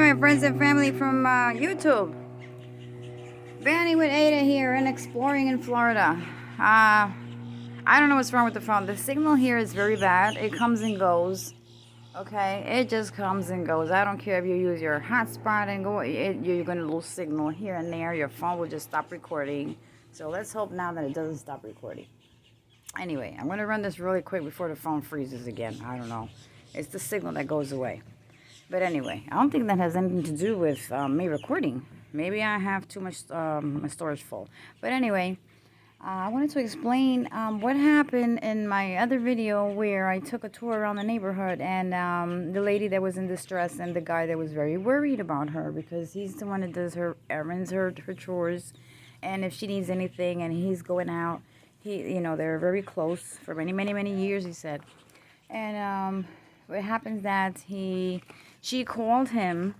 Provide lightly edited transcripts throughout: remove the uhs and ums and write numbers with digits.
my friends and family from YouTube. Vanny with Ada here and exploring in Florida. I don't know what's wrong with the phone. The signal here is very bad. It comes and goes. Okay, it just comes and goes. I don't care if you use your hotspot and go. You're going to lose signal here and there. Your phone will just stop recording. So let's hope now that it doesn't stop recording. Anyway, I'm going to run this really quick before the phone freezes again. I don't know. It's the signal that goes away. But anyway, I don't think that has anything to do with me recording. Maybe I have too much, my storage full. But anyway, I wanted to explain what happened in my other video where I took a tour around the neighborhood and the lady that was in distress and the guy that was very worried about her because he's the one that does her errands, her chores, and if she needs anything and he's going out, they're very close for many years, he said. And what happens that she called him,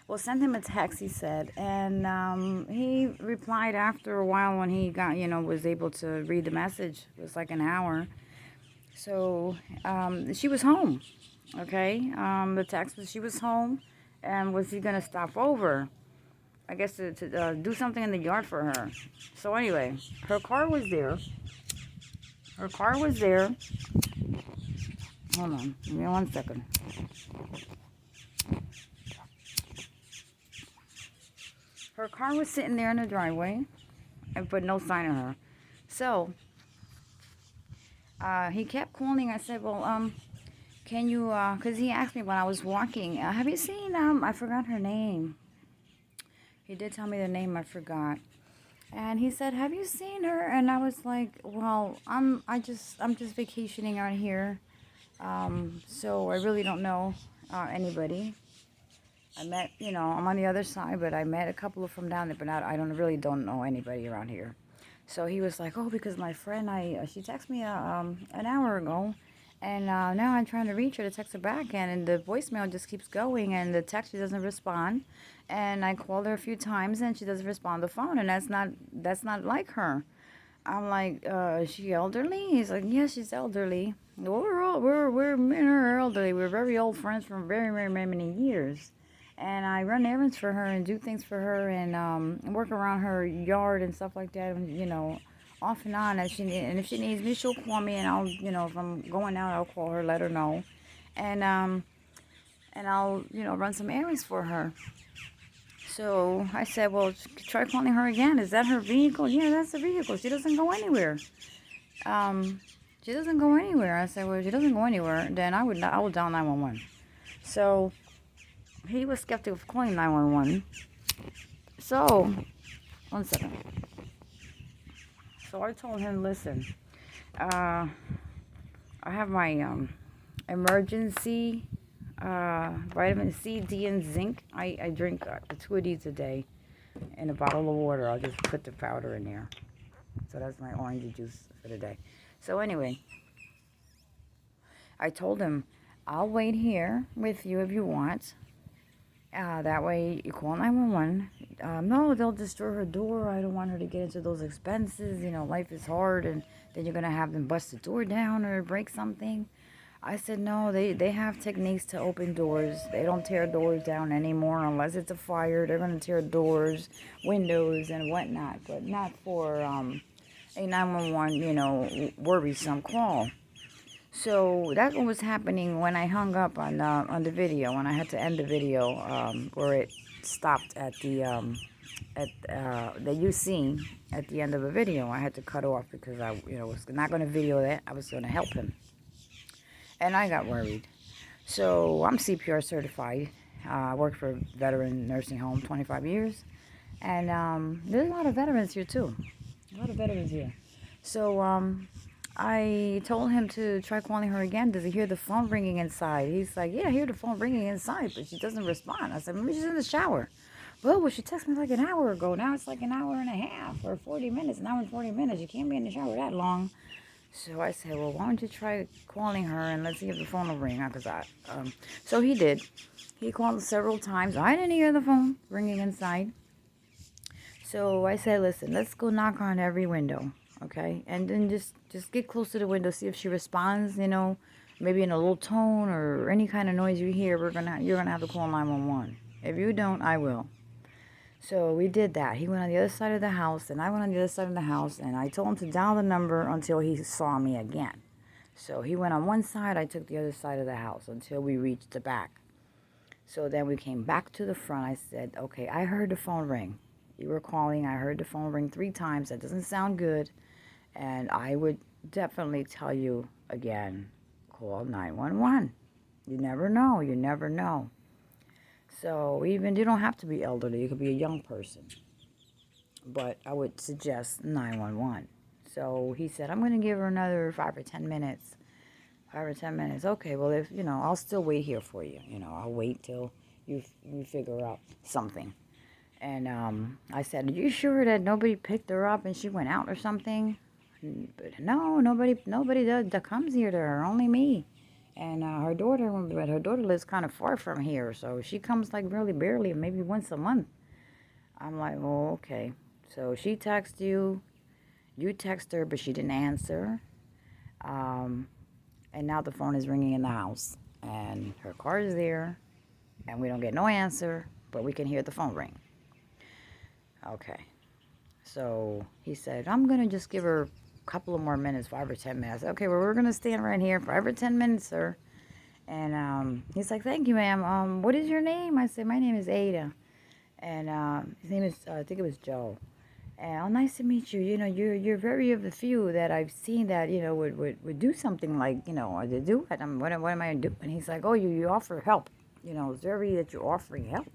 well, sent him a text, he said, and he replied after a while when he got, was able to read the message. It was like an hour. So she was home, okay? The text was she was home, and was he going to stop over? I guess to do something in the yard for her. So anyway, her car was there. Her car was there. Hold on, give me 1 second. Her car was sitting there in the driveway, but no sign of her. So he kept calling. I said, well, can you, because he asked me when I was walking, have you seen, I forgot her name. He did tell me the name, I forgot. And he said, have you seen her? And I was like, well, I'm just vacationing out here. So I really don't know anybody. I met, I'm on the other side, but I met a couple of from down there, but I really don't know anybody around here. So he was like, oh, because my friend, she texted me an hour ago, and now I'm trying to reach her to text her back, and the voicemail just keeps going, and the text, she doesn't respond, and I called her a few times, and she doesn't respond to the phone, and that's not like her. I'm like, is she elderly? He's like, yes, she's elderly. We're men are elderly. We're very old friends from very many years. And I run errands for her and do things for her and work around her yard and stuff like that. And, off and on. And if she needs me, she'll call me. And I'll, if I'm going out, I'll call her, let her know. And I'll, run some errands for her. So I said, well, try calling her again. Is that her vehicle? Yeah, that's the vehicle. She doesn't go anywhere. She doesn't go anywhere. I said, well, if she doesn't go anywhere, then I would dial 911. So he was skeptical of calling 911. So, 1 second. So I told him, listen, I have my emergency vitamin C, D, and zinc. I drink 2 of these a day in a bottle of water. I'll just put the powder in there. So that's my orange juice for the day. So anyway, I told him, I'll wait here with you if you want. That way you call 911. No, they'll destroy her door. I don't want her to get into those expenses. Life is hard, and then you're going to have them bust the door down or break something. I said, no, they have techniques to open doors. They don't tear doors down anymore unless it's a fire. They're going to tear doors, windows, and whatnot, but not for a 911, worrisome call. So that's what was happening when I hung up on the video, when I had to end the video, where it stopped at the that you seen at the end of the video. I had to cut off because I was not going to video that. I was going to help him, and I got worried. So I'm CPR certified. I worked for a veteran nursing home 25 years, and there's a lot of veterans here too. A lot of veterans here. So I told him to try calling her again. Does he hear the phone ringing inside? He's like, yeah, I hear the phone ringing inside, but she doesn't respond. I said, maybe she's in the shower. Well, she texted me like an hour ago. Now it's like an hour and a half or 40 minutes, an hour and 40 minutes. You can't be in the shower that long. So I said, well, why don't you try calling her and let's see if the phone will ring. So he did. He called several times. I didn't hear the phone ringing inside. So I said, listen, let's go knock on every window. Okay, and then just get close to the window, see if she responds, maybe in a little tone or any kind of noise you hear. You're gonna have to call 911. If you don't, I will. So we did that. He went on the other side of the house, and I went on the other side of the house, and I told him to dial the number until he saw me again. So he went on one side, I took the other side of the house until we reached the back. So then we came back to the front. I said, okay, I heard the phone ring. You were calling. I heard the phone ring 3 times. That doesn't sound good. And I would definitely tell you again, call 911. You never know. You never know. So even you don't have to be elderly. You could be a young person. But I would suggest 911. So he said, I'm going to give her another 5 or 10 minutes. 5 or 10 minutes. Okay, well, if, I'll still wait here for you. I'll wait till you figure out something. And I said, are you sure that nobody picked her up and she went out or something? But no, nobody that comes here to her, only me. And her daughter lives kind of far from here, so she comes like really barely, maybe once a month. I'm like, oh, okay. So she texted you, you text her, but she didn't answer. And now the phone is ringing in the house, and her car is there, and we don't get no answer, but we can hear the phone ring. Okay. So he said, I'm going to just give her a couple of more minutes, 5 or 10 minutes. Okay, well, we're going to stand right here for 5 or 10 minutes, sir. And he's like, thank you, ma'am. What is your name? I said, my name is Ada. And his name is, I think it was Joe. And oh, nice to meet you. You're very of the few that I've seen that, would do something like, or to do it. What am I doing? And he's like, oh, you offer help. It's very that you're offering help.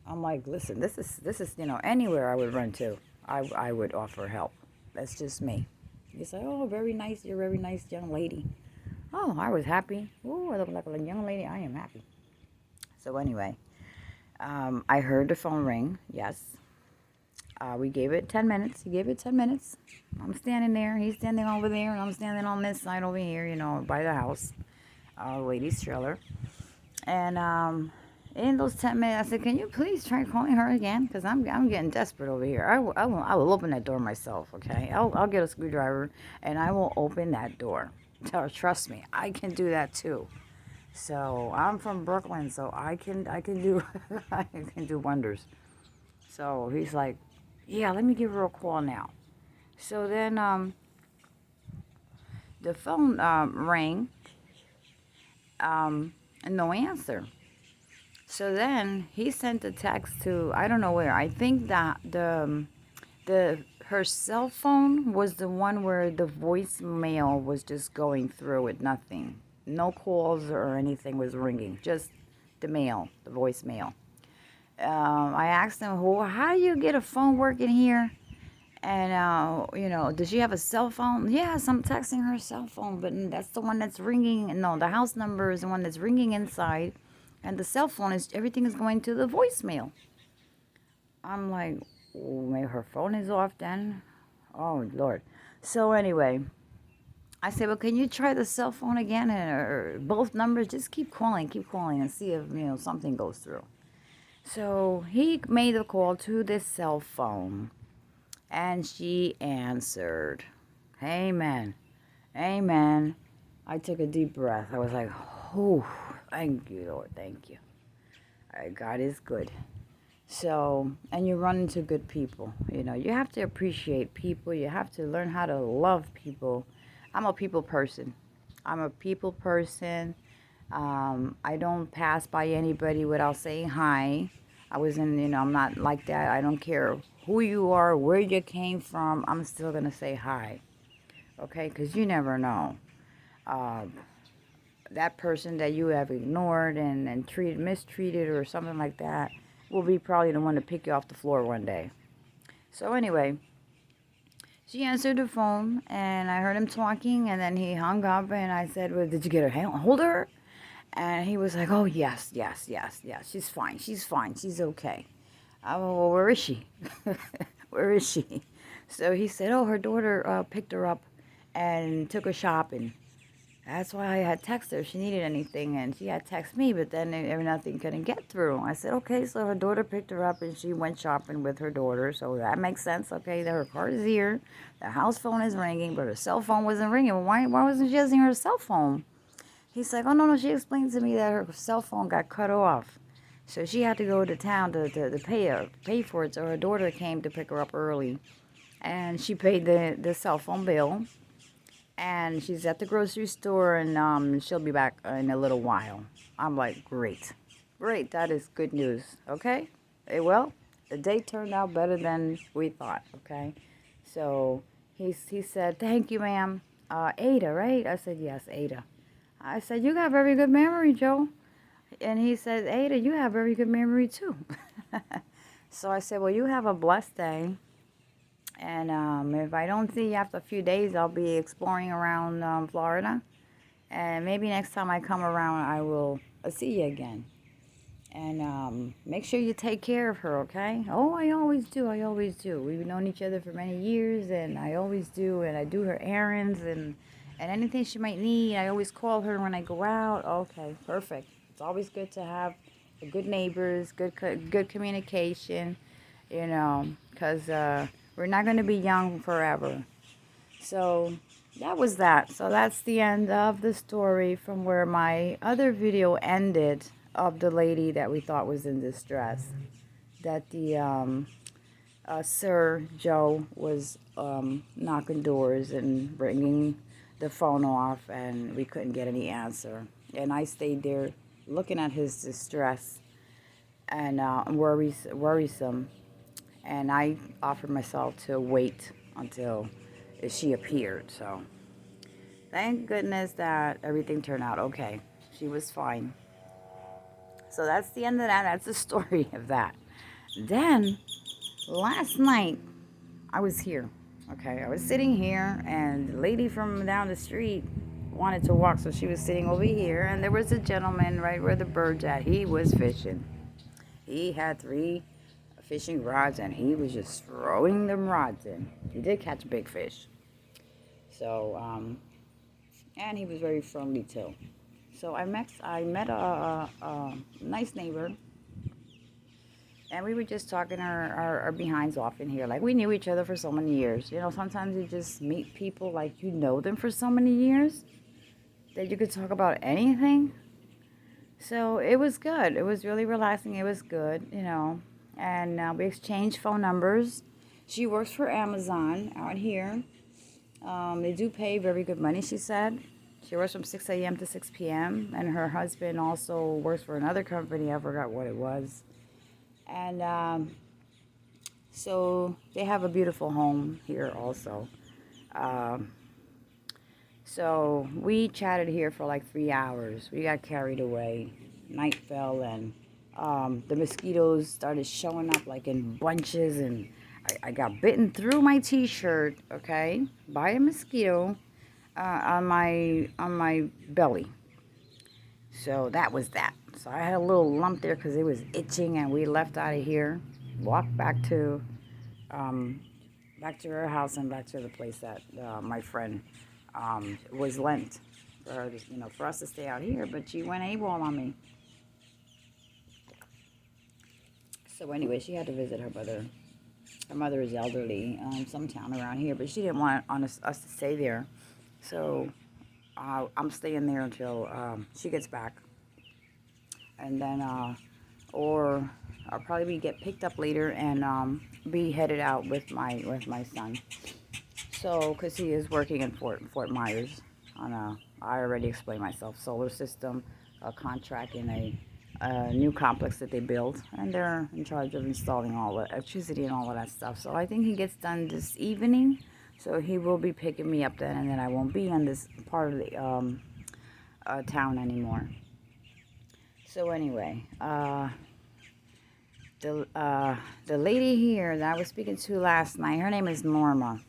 I'm like, listen, this is, anywhere I would run to, I would offer help. That's just me. He's like, oh, very nice. You're a very nice young lady. Oh, I was happy. Oh, I look like a young lady. I am happy. So anyway, I heard the phone ring. Yes. We gave it 10 minutes. He gave it 10 minutes. I'm standing there. He's standing over there, and I'm standing on this side over here, by the house. Lady's trailer. And in those 10 minutes, I said, can you please try calling her again? Because I'm getting desperate over here. I will open that door myself, okay? I'll get a screwdriver, and I will open that door. Trust me, I can do that too. So I'm from Brooklyn, so I can do I can do wonders. So he's like, yeah, let me give her a call now. So then the phone rang, and no answer. So then he sent a text to, I don't know where. I think that her cell phone was the one where the voicemail was just going through with nothing. No calls or anything was ringing. Just the voicemail. I asked him, well, how do you get a phone working here? And, does she have a cell phone? Yes, I'm texting her cell phone, but that's the one that's ringing. No, the house number is the one that's ringing inside. And the cell phone everything is going to the voicemail. I'm like, oh, maybe her phone is off then. Oh, Lord. So anyway, I said, well, can you try the cell phone again? Or both numbers? Just keep calling and see if, something goes through. So he made a call to this cell phone, and she answered. Amen. Amen. I took a deep breath. I was like, oh, thank you, Lord. Thank you. God is good. So, and you run into good people. You have to appreciate people. You have to learn how to love people. I'm a people person. I don't pass by anybody without saying hi. I'm not like that. I don't care who you are, where you came from. I'm still going to say hi. Okay? Because you never know. That person that you have ignored and mistreated or something like that will be probably the one to pick you off the floor one day. So anyway, she answered the phone, and I heard him talking, and then he hung up, and I said, well, did you get her hold of her? And he was like, oh, yes, she's fine, she's okay. Well, where is she? Where is she? So he said, oh, her daughter picked her up and took her shopping. That's why I had texted her if she needed anything, and she had texted me, but then nothing couldn't get through. I said, okay, so her daughter picked her up, and she went shopping with her daughter, so that makes sense. Okay, her car is here, the house phone is ringing, but her cell phone wasn't ringing. Well, why wasn't she using her cell phone? He's like, oh, no, she explained to me that her cell phone got cut off. So she had to go to town to pay for it. So her daughter came to pick her up early. And she paid the cell phone bill. And she's at the grocery store, and she'll be back in a little while. I'm like, great. Great, that is good news, okay? Well, the day turned out better than we thought, okay? So he said, thank you, ma'am. Ada, right? I said, yes, Ada. I said, you got very good memory, Joe. And he said, Ada, you have very good memory, too. So I said, well, you have a blessed day. And if I don't see you after a few days, I'll be exploring around Florida. And maybe next time I come around, I will see you again. And make sure you take care of her, okay? Oh, I always do. I always do. We've known each other for many years, and I always do. And I do her errands and anything she might need. I always call her when I go out. Okay, perfect. It's always good to have good neighbors, good communication, you know, because we're not going to be young forever. So that was that. So that's the end of the story from where my other video ended, of the lady that we thought was in distress. That the Sir Joe was knocking doors and bringing the phone off, and we couldn't get any answer. And I stayed there looking at his distress and worrisome. And I offered myself to wait until she appeared. So thank goodness that everything turned out okay. She was fine. So that's the end of that. That's the story of that. Then last night I was here. Okay, I was sitting here, and the lady from down the street wanted to walk, so she was sitting over here, and there was a gentleman right where the bird's at. He was fishing. He had 3 fishing rods, and he was just throwing them rods in. He did catch big fish. So, and he was very friendly too. So I met a nice neighbor, and we were just talking our behinds off in here. Like, we knew each other for so many years. You know, sometimes you just meet people like you know them for so many years that you could talk about anything. So it was good. It was really relaxing. It was good, you know. And we exchanged phone numbers. She works for Amazon out here. They do pay very good money, she said. She works from 6 a.m. to 6 p.m. And her husband also works for another company. I forgot what it was. And so they have a beautiful home here also. So we chatted here for like 3 hours. We got carried away. Night fell, and the mosquitoes started showing up like in bunches, and I got bitten through my t-shirt, okay, by a mosquito on my belly. So that was that. So I had a little lump there because it was itching, and we left out of here, walked back to her house and back to the place that my friend was lent for her to, you know, for us to stay out here. But she went AWOL on me. So anyway, she had to visit her mother. Her mother is elderly, some town around here, but she didn't want us to stay there. So I'm staying there until she gets back. And then, or I'll probably get picked up later and be headed out with my son. So, because he is working in Fort Myers on I already explained myself, solar system, a contract in a new complex that they built, and they're in charge of installing all the electricity and all of that stuff. So I think he gets done this evening, so he will be picking me up then, and then I won't be in this part of the town anymore. So anyway, the lady here that I was speaking to last night, her name is Norma.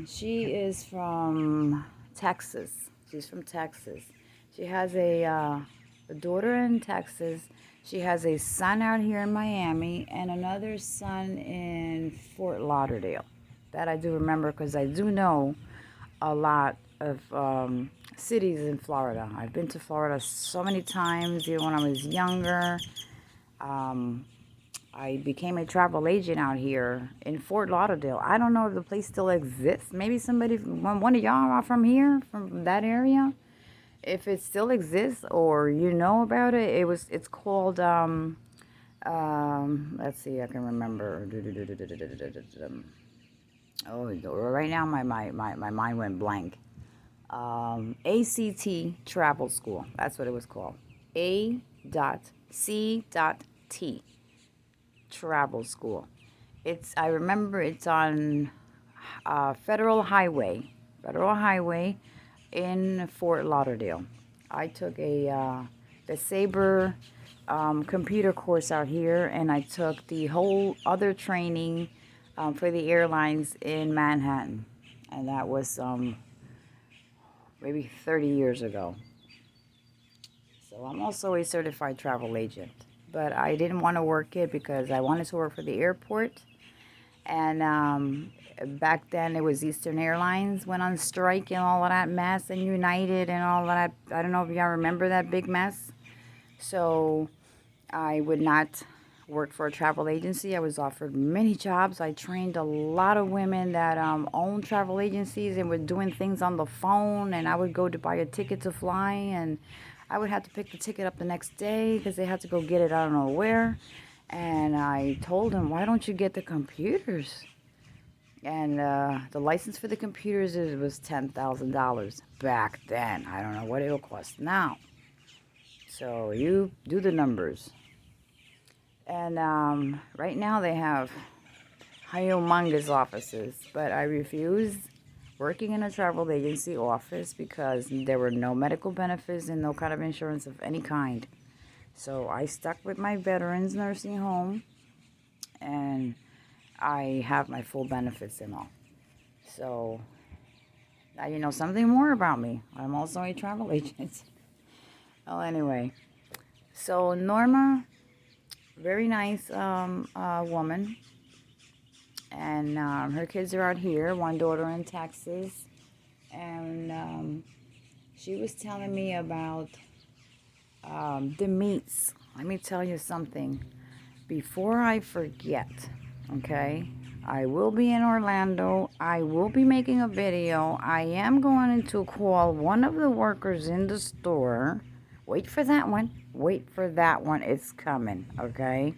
She is from Texas. She's from Texas. She has a daughter in Texas. She has a son out here in Miami and another son in Fort Lauderdale. That I do remember because I do know a lot of cities in Florida. I've been to Florida so many times, even when I was younger. I became a travel agent out here in Fort Lauderdale. I don't know if the place still exists. Maybe somebody, one of y'all are from here, from that area. if it still exists or you know about it, it's called let's see, I can remember. Oh, right now my mind went blank. ACT Travel School. That's what it was called. A.C.T Travel School. I remember it's on Federal Highway in Fort Lauderdale. I took the Sabre computer course out here, and I took the whole other training for the airlines in Manhattan, and that was maybe 30 years ago. So I'm also a certified travel agent, but I didn't want to work it because I wanted to work for the airport. And back then it was Eastern Airlines went on strike and all of that mess, and United and all of that. I don't know if y'all remember that big mess. So I would not work for a travel agency. I was offered many jobs. I trained a lot of women that own travel agencies and were doing things on the phone, and I would go to buy a ticket to fly, and I would have to pick the ticket up the next day because they had to go get it, I don't know where. And I told them, why don't you get the computers? And the license for the computers was $10,000 back then. I don't know what it'll cost now. So you do the numbers. And right now they have humongous offices, but I refused working in a travel agency office because there were no medical benefits and no kind of insurance of any kind. So I stuck with my veterans nursing home, and I have my full benefits and all. So now you know something more about me. I'm also a travel agent. Well, anyway, so Norma, very nice woman, and her kids are out here. One daughter in Texas, and she was telling me about the meats. Let me tell you something before I forget, okay? I will be in Orlando. I will be making a video. I am going to call one of the workers in the store. Wait for that one. Wait for that one. It's coming, okay?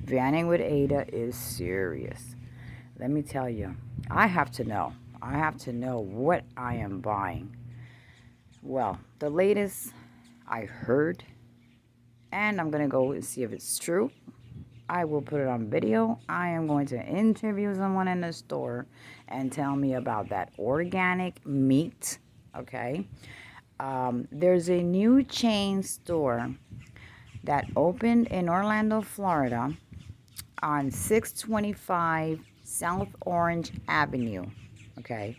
Vanning with Ada is serious. Let me tell you, I have to know. I have to know what I am buying. Well, the latest I heard, and I'm going to go and see if it's true. I will put it on video. I am going to interview someone in the store and tell me about that organic meat, okay? There's a new chain store that opened in Orlando, Florida on 625 South Orange Avenue, okay?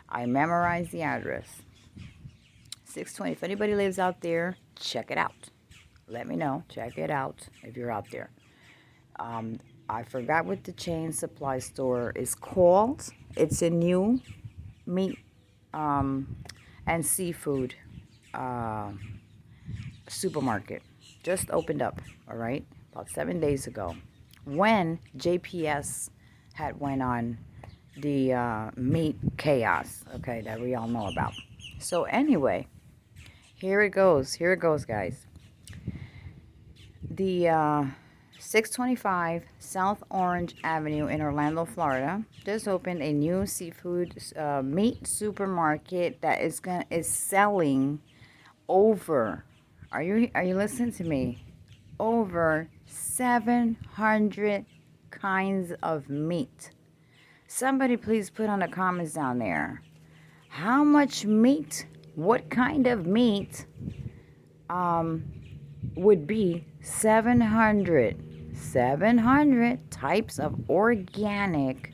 I memorized the address. 620. If anybody lives out there, check it out. Let me know. Check it out if you're out there. I forgot what the chain supply store is called. It's a new meat and seafood supermarket. Just opened up, all right, about 7 days ago, when JPS had went on the meat chaos, okay, that we all know about. So anyway, here it goes. Here it goes, guys. The 625 South Orange Avenue in Orlando, Florida, just opened a new seafood meat supermarket that is selling over. Are you listening to me? Over 700 kinds of meat. Somebody please put on the comments down there. How much meat? What kind of meat would be 700 types of organic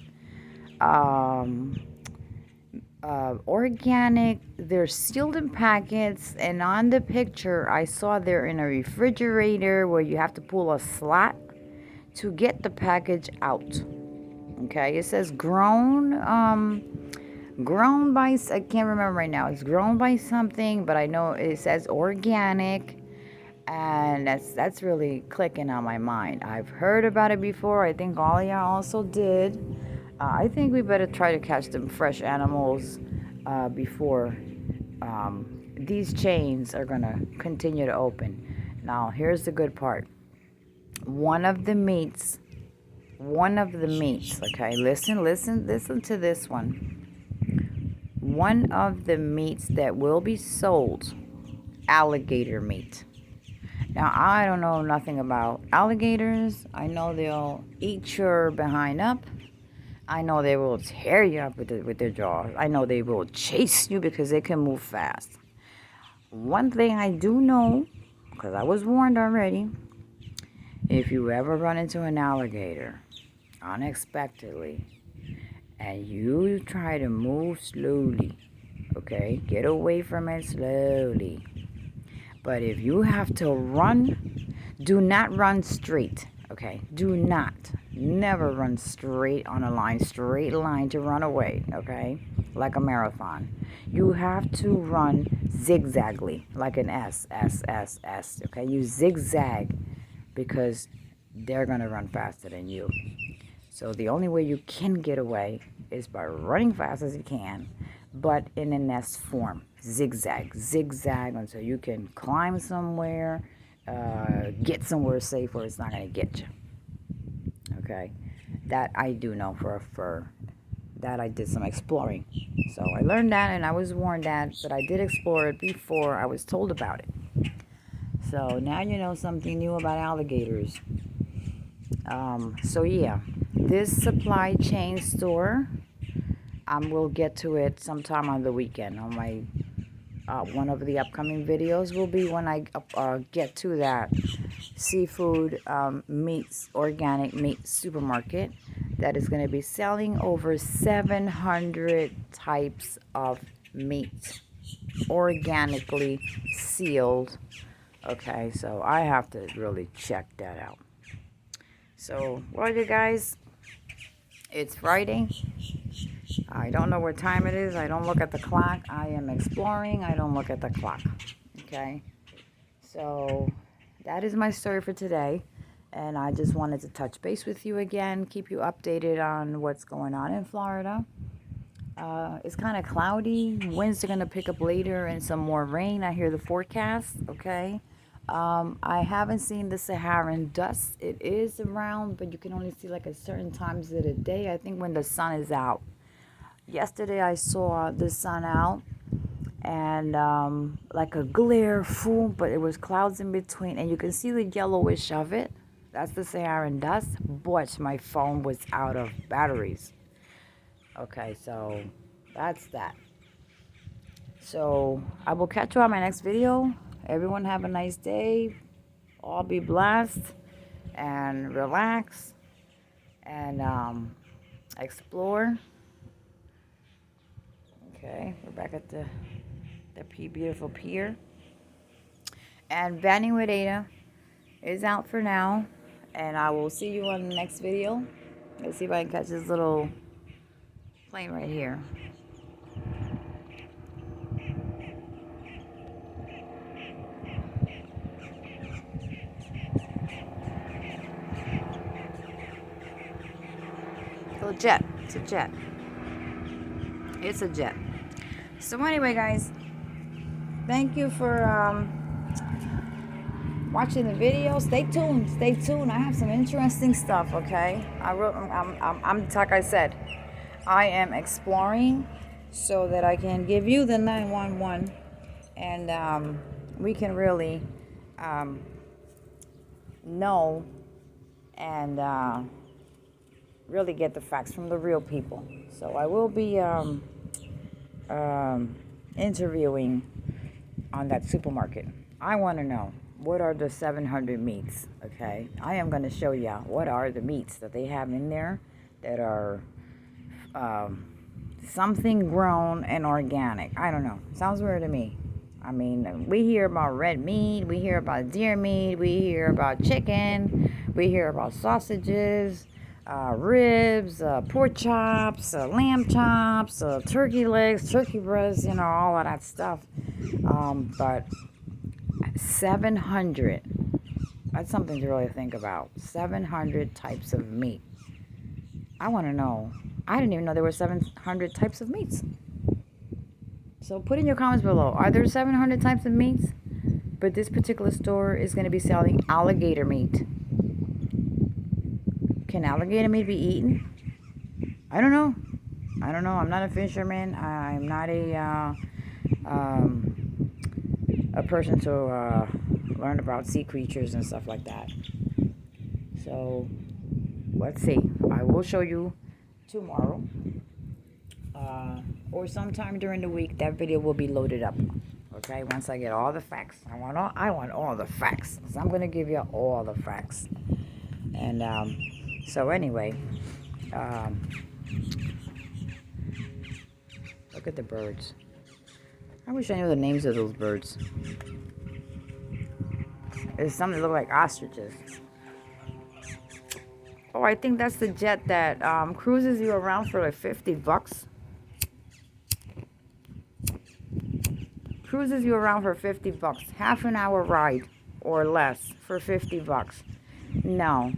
they're sealed in packets, and on the picture I saw they're in a refrigerator where you have to pull a slot to get the package out. Okay, it says grown by, I can't remember right now, it's grown by something, but I know it says organic. And that's really clicking on my mind. I've heard about it before. I think all of y'all also did. I think we better try to catch them fresh animals before these chains are gonna continue to open. Now, here's the good part. One of the meats, okay, listen to this one. One of the meats that will be sold, alligator meat. Now, I don't know nothing about alligators. I know they'll eat your behind up. I know they will tear you up with their jaws. I know they will chase you because they can move fast. One thing I do know, because I was warned already, if you ever run into an alligator unexpectedly and you try to move slowly, okay, get away from it slowly. But if you have to run, do not run straight, okay? Do not. Never run straight on a line, straight line to run away, okay? Like a marathon. You have to run zigzagly, like an S, okay? You zigzag because they're going to run faster than you. So the only way you can get away is by running fast as you can, but in an S form. Zigzag until you can climb somewhere, get somewhere safe where it's not going to get you. Okay, that I do know for that. I did some exploring, so I learned that, and I was warned that, but I did explore it before I was told about it. So now you know something new about alligators. So yeah, this supply chain store, we'll get to it sometime on the weekend. On my one of the upcoming videos will be when I get to that seafood meats, organic meat supermarket that is going to be selling over 700 types of meat, organically sealed. Okay, so I have to really check that out. So, well, you guys, it's Friday. I don't know what time it is. I don't look at the clock. I am exploring. I don't look at the clock. Okay? So, that is my story for today. And I just wanted to touch base with you again, keep you updated on what's going on in Florida. It's kind of cloudy. Winds are going to pick up later and some more rain. I hear the forecast. Okay? I haven't seen the Saharan dust. It is around, but you can only see like at certain times of the day. I think when the sun is out. Yesterday I saw the sun out and like a glare full, but it was clouds in between, and you can see the yellowish of it. That's the Saharan dust, but my phone was out of batteries. Okay, so that's that. So I will catch you on my next video. Everyone have a nice day. All be blessed and relax and explore. Okay, we're back at the beautiful pier. And Vanny with Ada is out for now. And I will see you on the next video. Let's see if I can catch this little plane right here. Little jet. It's a jet. It's a jet. So anyway, guys, thank you for watching the video. Stay tuned. Stay tuned. I have some interesting stuff. Okay. I'm like I said, I am exploring so that I can give you the 911, and we can really know and really get the facts from the real people. So I will be interviewing on that supermarket. I want to know, what are the 700 meats? Okay, I am going to show you what are the meats that they have in there that are something grown and organic. I don't know, sounds weird to me. I mean, we hear about red meat, we hear about deer meat, we hear about chicken, we hear about sausages, ribs, pork chops, lamb chops, turkey legs, turkey breasts, you know, all of that stuff. But 700, that's something to really think about. 700 types of meat. I want to know. I didn't even know there were 700 types of meats. So put in your comments below. Are there 700 types of meats? But this particular store is going to be selling alligator meat. Can alligator meat be eaten? I don't know. I'm not a fisherman. I'm not a person to learn about sea creatures and stuff like that. So let's see. I will show you tomorrow, or sometime during the week. That video will be loaded up. Okay, once I get all the facts. I want all the facts. So I'm gonna give you all the facts. And so anyway, look at the birds. I wish I knew the names of those birds. There's some that look like ostriches. Oh, I think that's the jet that cruises you around for like $50. Cruises you around for $50. Half an hour ride or less for $50. No,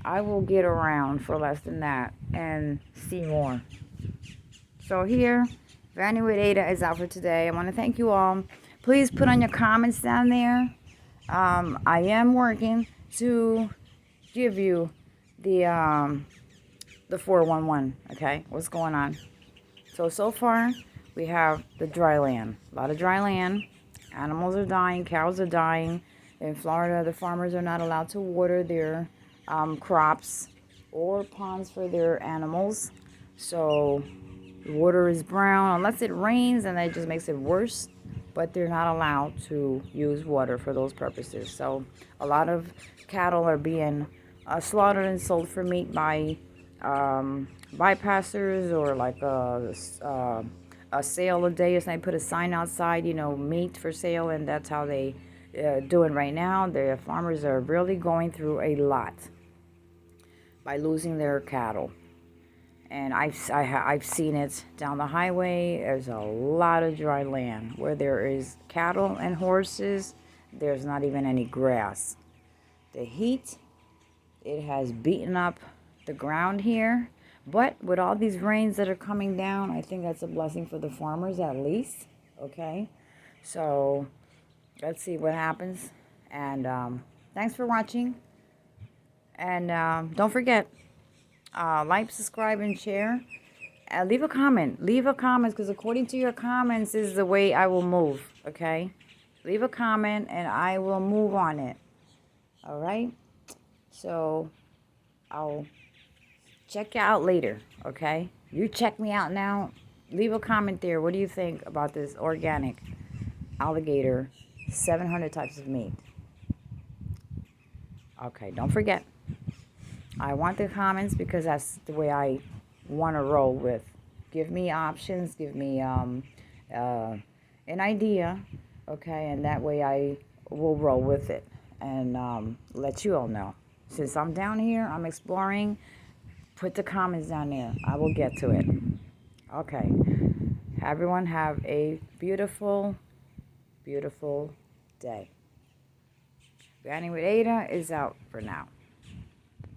I will get around for less than that and see more. So here, Vanny with Ada is out for today. I want to thank you all. Please put on your comments down there. I am working to give you the 411. Okay, what's going on? So far we have the dry land. A lot of dry land. Animals are dying. Cows are dying. In Florida, the farmers are not allowed to water their crops or ponds for their animals. So the water is brown unless it rains, and that just makes it worse. But they're not allowed to use water for those purposes. So a lot of cattle are being slaughtered and sold for meat by bypassers, or like a sale a day. It's they put a sign outside, meat for sale, and that's how they do it right now. The farmers are really going through a lot by losing their cattle. And I've seen it down the highway. There's a lot of dry land where there is cattle and horses. There's not even any grass. The heat, it has beaten up the ground here. But with all these rains that are coming down, I think that's a blessing for the farmers at least. Okay, so let's see what happens. And thanks for watching. And don't forget, like, subscribe, and share. Leave a comment. Leave a comment, because according to your comments is the way I will move. Okay, leave a comment and I will move on it. All right, so I'll check you out later. Okay, you check me out now. Leave a comment there. What do you think about this organic alligator 700 types of meat? Okay, don't forget, I want the comments, because that's the way I want to roll with. Give me options, give me an idea, okay, and that way I will roll with it and let you all know. Since I'm down here, I'm exploring. Put the comments down there. I will get to it. Okay. Everyone have a beautiful, beautiful day. Vanny with Ada is out for now.